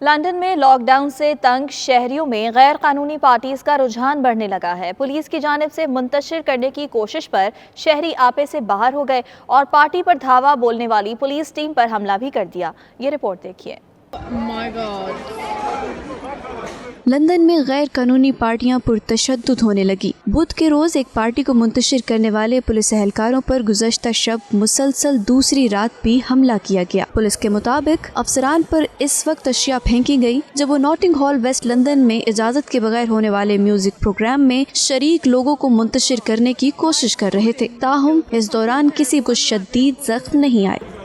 London میں lock down سے تنگ شہریوں میں غیر قانونی پارٹیز کا رجحان بڑھنے لگا ہے۔ پولیس کی جانب سے منتشر کرنے کی کوشش پر شہری آپے سے باہر ہو گئے اور پارٹی پر دھاوا بولنے والی پولیس ٹیم پر حملہ بھی کر دیا۔ یہ رپورٹ دیکھیے۔ لندن میں غیر قانونی پارٹیاں پرتشدد ہونے لگی۔ بدھ کے روز ایک پارٹی کو منتشر کرنے والے پولیس اہلکاروں پر گزشتہ شب مسلسل دوسری رات بھی حملہ کیا گیا۔ پولیس کے مطابق افسران پر اس وقت اشیاء پھینکی گئی جب وہ ناٹنگ ہال ویسٹ لندن میں اجازت کے بغیر ہونے والے میوزک پروگرام میں شریک لوگوں کو منتشر کرنے کی کوشش کر رہے تھے۔ تاہم اس دوران کسی کو شدید زخم نہیں آئے۔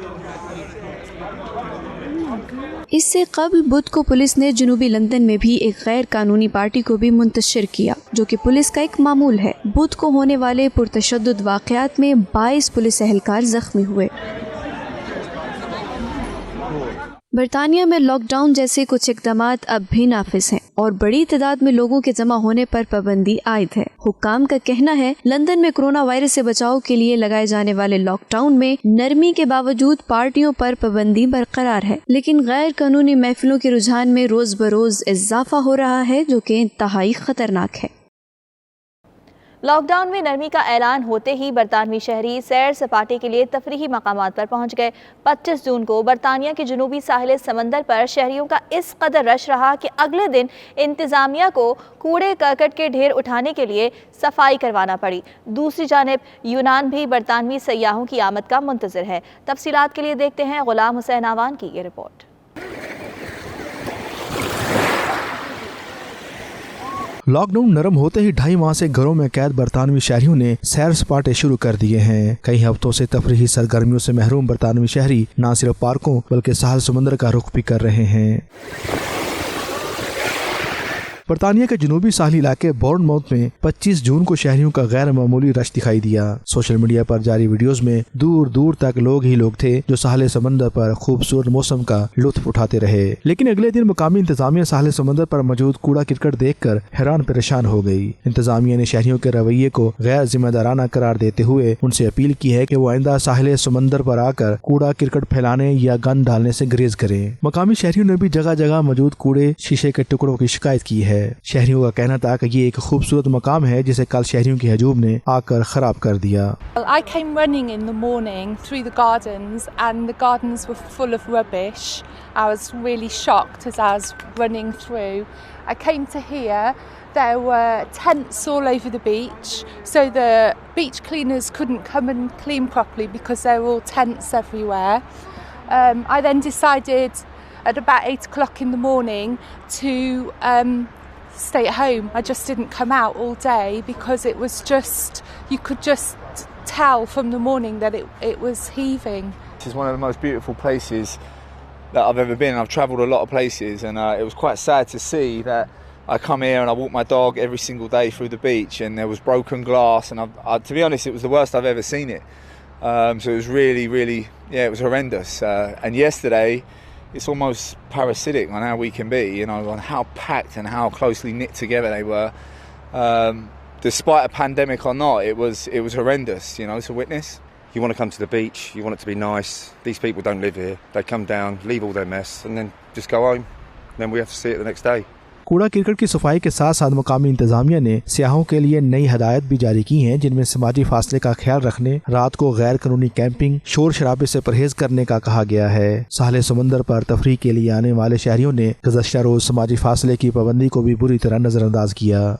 اس سے قبل بدھ کو پولیس نے جنوبی لندن میں بھی ایک غیر قانونی پارٹی کو بھی منتشر کیا، جو کہ پولیس کا ایک معمول ہے۔ بدھ کو ہونے والے پرتشدد واقعات میں 22 پولیس اہلکار زخمی ہوئے۔ برطانیہ میں لاک ڈاؤن جیسے کچھ اقدامات اب بھی نافذ ہیں اور بڑی تعداد میں لوگوں کے جمع ہونے پر پابندی عائد ہے۔ حکام کا کہنا ہے لندن میں کرونا وائرس سے بچاؤ کے لیے لگائے جانے والے لاک ڈاؤن میں نرمی کے باوجود پارٹیوں پر پابندی برقرار ہے، لیکن غیر قانونی محفلوں کے رجحان میں روز بروز اضافہ ہو رہا ہے، جو کہ انتہائی خطرناک ہے۔ لاک ڈاؤن میں نرمی کا اعلان ہوتے ہی برطانوی شہری سیر سپاٹے کے لیے تفریحی مقامات پر پہنچ گئے۔ 25 جون کو برطانیہ کے جنوبی ساحل سمندر پر شہریوں کا اس قدر رش رہا کہ اگلے دن انتظامیہ کو کوڑے کرکٹ کے ڈھیر اٹھانے کے لیے صفائی کروانا پڑی۔ دوسری جانب یونان بھی برطانوی سیاحوں کی آمد کا منتظر ہے۔ تفصیلات کے لیے دیکھتے ہیں غلام حسین آوان کی یہ رپورٹ۔ لاک ڈاؤن نرم ہوتے ہی 2.5 ماہ سے گھروں میں قید برطانوی شہریوں نے سیر سپاٹے شروع کر دیے ہیں۔ کئی ہفتوں سے تفریحی سرگرمیوں سے محروم برطانوی شہری نہ صرف پارکوں بلکہ ساحل سمندر کا رخ بھی کر رہے ہیں۔ برطانیہ کے جنوبی ساحلی علاقے بورن ماؤتھ میں 25 جون کو شہریوں کا غیر معمولی رش دکھائی دیا۔ سوشل میڈیا پر جاری ویڈیوز میں دور دور تک لوگ ہی لوگ تھے جو ساحل سمندر پر خوبصورت موسم کا لطف اٹھاتے رہے، لیکن اگلے دن مقامی انتظامیہ ساحل سمندر پر موجود کوڑا کرکٹ دیکھ کر حیران پریشان ہو گئی۔ انتظامیہ نے شہریوں کے رویے کو غیر ذمہ دارانہ قرار دیتے ہوئے ان سے اپیل کی ہے کہ وہ آئندہ ساحل سمندر پر آ کر کوڑا کرکٹ پھیلانے یا گند ڈالنے سے گریز کریں۔ مقامی شہریوں نے بھی جگہ جگہ موجود کوڑے شیشے کے ٹکڑوں کی شکایت کی ہے۔ شہریوں کا کہنا تھا کہ یہ ایک خوبصورت مقام ہے جسے کل شہریوں کی ہجوم نے آ کر خراب کر دیا۔ I came running in the morning through the gardens and the gardens were full of rubbish. I was really shocked as I was running through. I came to here. There were tents all over the beach, so the beach cleaners couldn't come and clean properly because there were all tents everywhere. I then decided at about 8 o'clock in the morning to stay at home. I just didn't come out all day because it was just, you could just tell from the morning that it was heaving. This is one of the most beautiful places that I've ever been. I've travelled a lot of places and it was quite sad to see that I come here and I walk my dog every single day through the beach and there was broken glass and to be honest it was the worst I've ever seen it. So it was really, it was horrendous. And yesterday it's almost parasitic on how we can be, on how packed and how closely knit together they were. Despite a pandemic or not, it was horrendous, to witness. You want to come to the beach, you want it to be nice. These people don't live here. They come down, leave all their mess and then just go home. Then we have to see it the next day. کوڑا cricket کی صفائی کے ساتھ ساتھ مقامی انتظامیہ نے سیاحوں کے لیے نئی ہدایت بھی جاری کی ہیں، جن میں سماجی فاصلے کا خیال رکھنے، رات کو غیر قانونی کیمپنگ، شور شرابے سے پرہیز کرنے کا کہا گیا ہے۔ ساحل سمندر پر تفریح کے لیے آنے والے شہریوں نے گزشتہ روز سماجی فاصلے کی پابندی کو بھی بری طرح نظر انداز کیا۔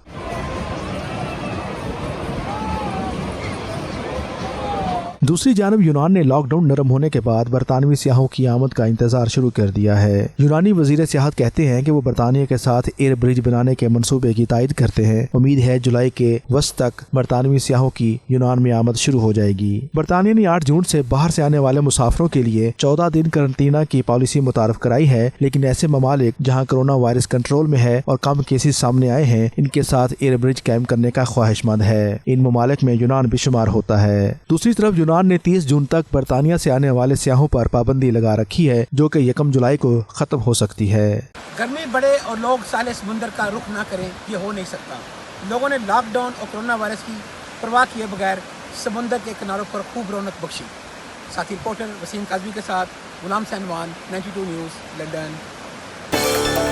دوسری جانب یونان نے لاک ڈاؤن نرم ہونے کے بعد برطانوی سیاحوں کی آمد کا انتظار شروع کر دیا ہے۔ یونانی وزیر سیاحت کہتے ہیں کہ وہ برطانیہ کے ساتھ ایئر برج بنانے کے منصوبے کی تائید کرتے ہیں۔ امید ہے جولائی کے وسط تک برطانوی سیاحوں کی یونان میں آمد شروع ہو جائے گی۔ برطانیہ نے 8 جون سے باہر سے آنے والے مسافروں کے لیے 14 دن قرنطینہ کی پالیسی متعارف کرائی ہے، لیکن ایسے ممالک جہاں کرونا وائرس کنٹرول میں ہے اور کم کیسز سامنے آئے ہیں، ان کے ساتھ ایئر برج قائم کرنے کا خواہش مند ہے۔ ان ممالک میں یونان بھی شمار ہوتا ہے۔ دوسری طرف یونان نے 30 جون تک برطانیہ سے آنے والے سیاحوں پر پابندی لگا رکھی ہے، جو کہ 1 جولائی کو ختم ہو سکتی ہے۔ گرمی بڑھے اور لوگ ساحل سمندر کا رخ نہ کریں، یہ ہو نہیں سکتا۔ لوگوں نے لاک ڈاؤن اور کرونا وائرس کی پرواہ کیے بغیر سمندر کے کناروں پر خوب رونق بخشی۔ ساتھی رپورٹر وسیم قاضمی کے ساتھ غلام حسین آوان، 92 نیوز، لندن۔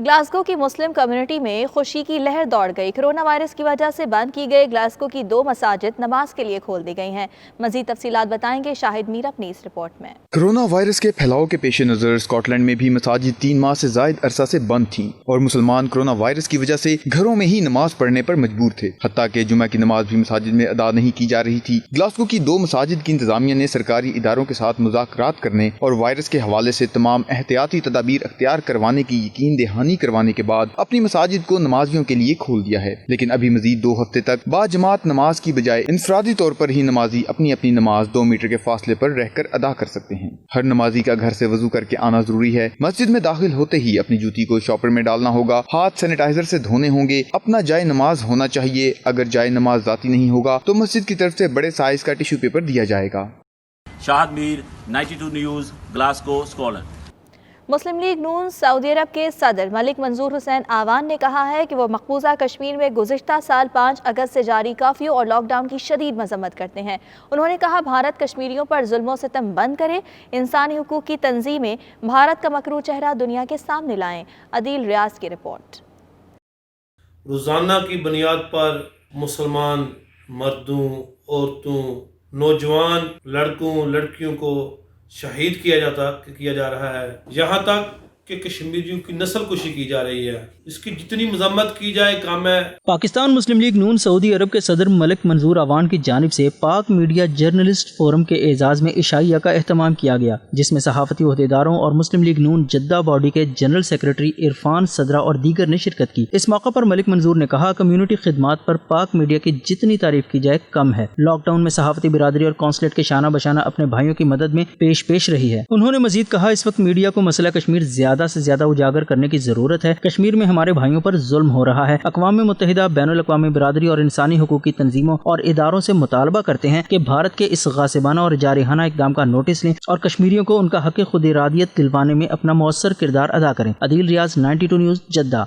گلاسگو کی مسلم کمیونٹی میں خوشی کی لہر دوڑ گئی۔ کرونا وائرس کی وجہ سے بند کی گئی گلاسگو کی 2 مساجد نماز کے لیے کھول دی گئی ہیں۔ مزید تفصیلات بتائیں گے شاہد میر اپنی اس رپورٹ میں۔ کرونا وائرس کے پھیلاؤ کے پیش نظر اسکاٹ لینڈ میں بھی مساجد 3 ماہ سے زائد عرصہ سے بند تھیں اور مسلمان کرونا وائرس کی وجہ سے گھروں میں ہی نماز پڑھنے پر مجبور تھے، حتیٰ کہ جمعہ کی نماز بھی مساجد میں ادا نہیں کی جا رہی تھی۔ گلاسگو کی 2 مساجد کی انتظامیہ نے سرکاری اداروں کے ساتھ مذاکرات کرنے اور وائرس کے حوالے سے تمام احتیاطی تدابیر اختیار کروانے کی یقین دہانی کروانے کے بعد اپنی مساجد کو نمازیوں کے لیے کھول دیا ہے، لیکن ابھی مزید 2 ہفتے تک با جماعت نماز کی بجائے انفرادی طور پر ہی نمازی اپنی اپنی نماز 2 میٹر کے فاصلے پر رہ کر ادا کر سکتے ہیں۔ ہر نمازی کا گھر سے وضو کر کے آنا ضروری ہے۔ مسجد میں داخل ہوتے ہی اپنی جوتی کو شاپر میں ڈالنا ہوگا، ہاتھ سینیٹائزر سے دھونے ہوں گے، اپنا جائے نماز ہونا چاہیے، اگر جائے نماز ذاتی نہیں ہوگا تو مسجد کی طرف سے بڑے سائز کا ٹیشو پیپر دیا جائے گا۔ شاہد میر، 92 نیوز، گلاسگو، اسکاٹلینڈ۔ مسلم لیگ نون سعودی عرب کے صدر ملک منظور حسین آوان نے کہا ہے کہ وہ مقبوضہ کشمیر میں گزشتہ سال 5 اگست سے جاری کرفیو اور لاک ڈاؤن کی شدید مذمت کرتے ہیں۔ انہوں نے کہا بھارت کشمیریوں پر ظلم و ستم بند کرے، انسانی حقوق کی تنظیمیں بھارت کا مکروہ چہرہ دنیا کے سامنے لائیں۔ عدیل ریاض کی رپورٹ۔ روزانہ کی بنیاد پر مسلمان مردوں، عورتوں، نوجوان لڑکوں، لڑکیوں کو شہید کیا جا رہا ہے، یہاں تک کہ کشمیریوں کی نسل کشی کی جا رہی ہے۔ اس کی جتنی مذمت کی جائے کم ہے۔ پاکستان مسلم لیگ نون سعودی عرب کے صدر ملک منظور آوان کی جانب سے پاک میڈیا جرنلسٹ فورم کے اعزاز میں عشائیہ کا اہتمام کیا گیا، جس میں صحافتی عہدیداروں اور مسلم لیگ نون جدہ باڈی کے جنرل سیکرٹری عرفان صدرہ اور دیگر نے شرکت کی۔ اس موقع پر ملک منظور نے کہا کمیونٹی خدمات پر پاک میڈیا کی جتنی تعریف کی جائے کم ہے۔ لاک ڈاؤن میں صحافتی برادری اور کونسلیٹ کے شانہ بشانہ اپنے بھائیوں کی مدد میں پیش رہی ہے۔ انہوں نے مزید کہا اس وقت میڈیا کو مسئلہ کشمیر زیادہ سے زیادہ اجاگر کرنے کی ضرورت ہے۔ کشمیر میں ہمارے بھائیوں پر ظلم ہو رہا ہے۔ اقوام متحدہ، بین الاقوامی برادری اور انسانی حقوق کی تنظیموں اور اداروں سے مطالبہ کرتے ہیں کہ بھارت کے اس غاصبانہ اور جارحانہ اقدام کا نوٹس لیں اور کشمیریوں کو ان کا حق خود ارادیت دلوانے میں اپنا مؤثر کردار ادا کریں۔ عدیل ریاض، 92 نیوز، جدہ۔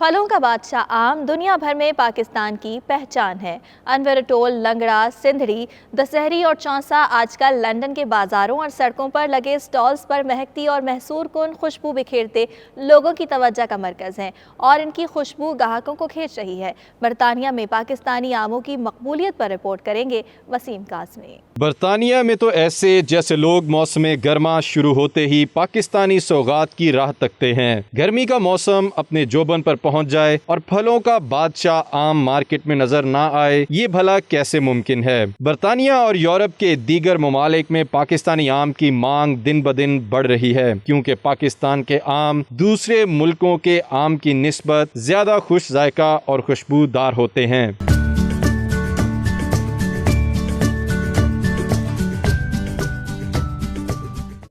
پھلوں کا بادشاہ آم دنیا بھر میں پاکستان کی پہچان ہے۔ انور اٹول، لنگڑا، سندھڑی، دسہری اور چونسا آج کل لندن کے بازاروں اور سڑکوں پر لگے سٹالز پر مہکتی اور محصور کن خوشبو بکھیرتے لوگوں کی توجہ کا مرکز ہیں اور ان کی خوشبو گاہکوں کو کھینچ رہی ہے۔ برطانیہ میں پاکستانی آموں کی مقبولیت پر رپورٹ کریں گے وسیم قاسمی۔ برطانیہ میں تو ایسے جیسے لوگ موسم گرما شروع ہوتے ہی پاکستانی سوغات کی راہ تکتے ہیں۔ گرمی کا موسم اپنے جوبن پر پہنچ جائے اور پھلوں کا بادشاہ آم مارکیٹ میں نظر نہ آئے، یہ بھلا کیسے ممکن ہے؟ برطانیہ اور یورپ کے دیگر ممالک میں پاکستانی آم کی مانگ دن بدن بڑھ رہی ہے، کیونکہ پاکستان کے آم دوسرے ملکوں کے آم کی نسبت زیادہ خوش ذائقہ اور خوشبودار ہوتے ہیں۔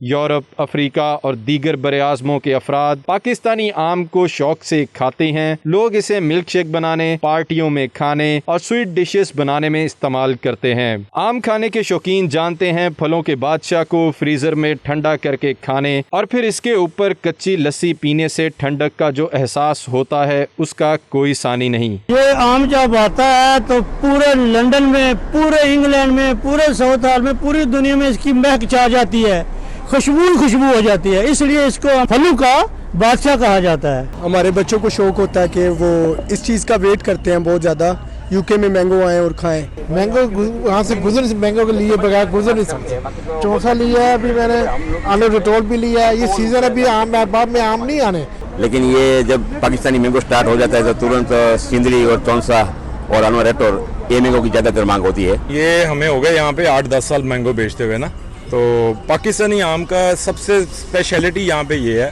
یورپ، افریقہ اور دیگر براعظموں کے افراد پاکستانی آم کو شوق سے کھاتے ہیں۔ لوگ اسے ملک شیک بنانے، پارٹیوں میں کھانے اور سویٹ ڈشز بنانے میں استعمال کرتے ہیں۔ آم کھانے کے شوقین جانتے ہیں پھلوں کے بادشاہ کو فریزر میں ٹھنڈا کر کے کھانے اور پھر اس کے اوپر کچی لسی پینے سے ٹھنڈک کا جو احساس ہوتا ہے اس کا کوئی ثانی نہیں۔ یہ آم جب آتا ہے تو پورے لندن میں، پورے انگلینڈ میں، پورے ساؤتھ ہال میں، پوری دنیا میں اس کی مہک چھا جاتی ہے، خوشبو ہو جاتی ہے، اس لیے اس کو پھلوں کا بادشاہ کہا جاتا ہے۔ ہمارے بچوں کو شوق ہوتا ہے کہ وہ اس چیز کا ویٹ کرتے ہیں بہت زیادہ، یوکے میں مینگو آئیں اور کھائیں۔ مینگو وہاں سے مینگو کے لیے بغیر گزر نہیں سکتے۔ چونسا لیا ہے ابھی میں نے، انور اٹول بھی لیا ہے، یہ سیزن ابھی آم بعد میں آم نہیں آنے، لیکن یہ جب پاکستانی مینگو سٹارٹ ہو جاتا ہے تو ترنت سندھڑی اور چونسا اور انور اٹول یہ مینگو کی زیادہ تر مانگ ہوتی ہے۔ یہ ہمیں ہو گئے یہاں پہ 8-10 سال مینگو بیچتے ہوئے نا، تو پاکستانی آم کا سب سے اسپیشلٹی یہاں پہ یہ ہے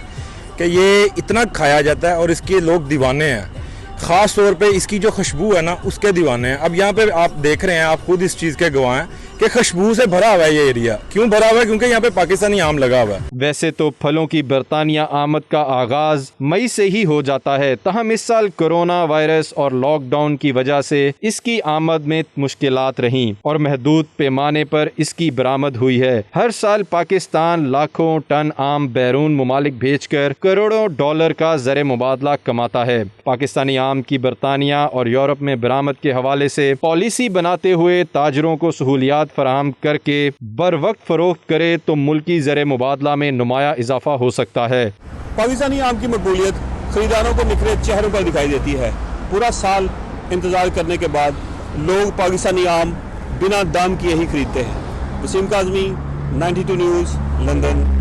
کہ یہ اتنا کھایا جاتا ہے اور اس کے لوگ دیوانے ہیں، خاص طور پہ اس کی جو خوشبو ہے نا اس کے دیوانے ہیں۔ اب یہاں پہ آپ دیکھ رہے ہیں، آپ خود اس چیز کے گواہ ہیں کہ خوشبو سے بھرا ہوا ہے یہ ایریا۔ کیوں بھرا ہوا ہے؟ کیونکہ یہاں پہ پاکستانی آم لگا ہوا ہے۔ ویسے تو پھلوں کی برطانیہ آمد کا آغاز مئی سے ہی ہو جاتا ہے، تاہم اس سال کرونا وائرس اور لاک ڈاؤن کی وجہ سے اس کی آمد میں مشکلات رہیں اور محدود پیمانے پر اس کی برآمد ہوئی ہے۔ ہر سال پاکستان لاکھوں ٹن آم بیرون ممالک بھیج کر کروڑوں ڈالر کا زر مبادلہ کماتا ہے۔ پاکستانی آم کی برطانیہ اور یورپ میں برآمد کے حوالے سے پالیسی بناتے ہوئے تاجروں کو سہولیات سہولیات فراہم کر کے بر وقت فروخت کرے تو ملکی زر مبادلہ میں نمایاں اضافہ ہو سکتا ہے۔ پاکستانی آم کی مقبولیت خریداروں کو نکھرے چہروں پر دکھائی دیتی ہے۔ پورا سال انتظار کرنے کے بعد لوگ پاکستانی آم بنا دام کیے ہی خریدتے ہیں۔ Wasim Kazmi, 92 news, London.